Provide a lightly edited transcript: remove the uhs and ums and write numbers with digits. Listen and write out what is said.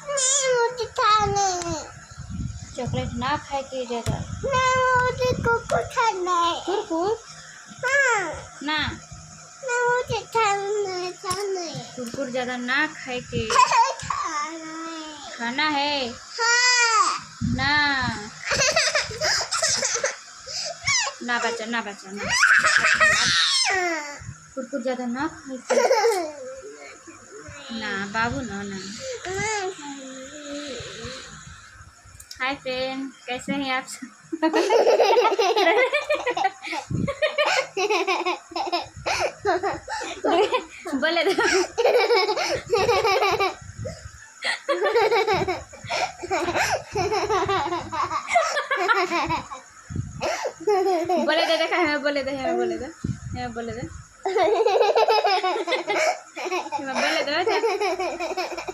मुझे खाना है। चॉकलेट ना खाए के ज़्यादा। मुझे कुकुर खाना है। कुरकुर हाँ ना, मुझे खाना है। कुरकुर ज़्यादा ना खाए के। खाना है। खाना है हाँ ना। ना बच्चा, ना बच्चा, ना। कुरकुर ज़्यादा ना खाए के। ना बाबू, ना ना। हाय फ्रेंड, कैसे हैं आप सब? बोले दो। बोले दे, देखा हमें बोले दे, हमें बोले दे, हमें बोले दे, हमें बोले दो।